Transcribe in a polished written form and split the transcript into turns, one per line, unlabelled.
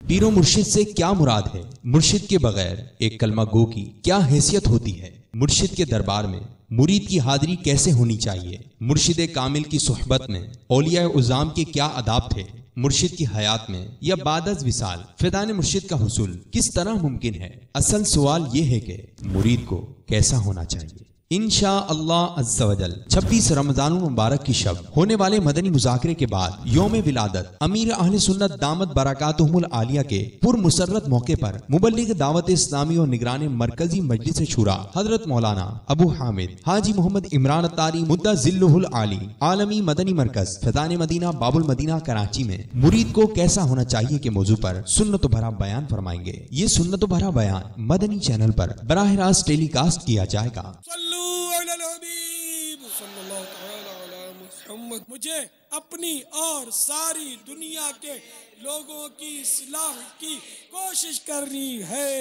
पीरो मुर्शिद से क्या मुराद है? मुर्शिद के बगैर एक कलमा गो की क्या हैसियत होती है? मुर्शिद के दरबार में मुरीद की हाजिरी कैसे होनी चाहिए? मुर्शिद कामिल की सुहबत में औलिया उज़ाम के क्या अदाब थे? मुर्शिद की हयात में या बादज विसाल फैदान मुर्शिद का हुसूल किस तरह मुमकिन है? असल सवाल ये है कि मुरीद को कैसा होना चाहिए। इंशा अल्लाह अज़्ज़ा वजल 26 रमज़ान मुबारक की शब होने वाले मदनी मुज़ाकरे के बाद यौम विलादत अमीर अहले सुन्नत दामत बरकातुहुमुल आलिया के पुरमुसर्रत मौके पर मुबल्लिग दावत इस्लामी और निगरान मरकजी मजलिस शूरा हजरत मौलाना अबू हामिद हाजी मोहम्मद इमरान अत्तारी मुद्दा जिल्लुहुल आली आलमी मदनी मरकज फैज़ान मदीना बाबुल मदीना कराची में मुरीद को कैसा होना चाहिए के मौजू पर सुन्नत भरा बयान फरमाएंगे। ये सुन्नत भरा बयान मदनी चैनल पर बराह रास्त टेलीकास्ट किया जाएगा।
मुझे अपनी और सारी दुनिया के लोगों की इस्लाह की कोशिश करनी है।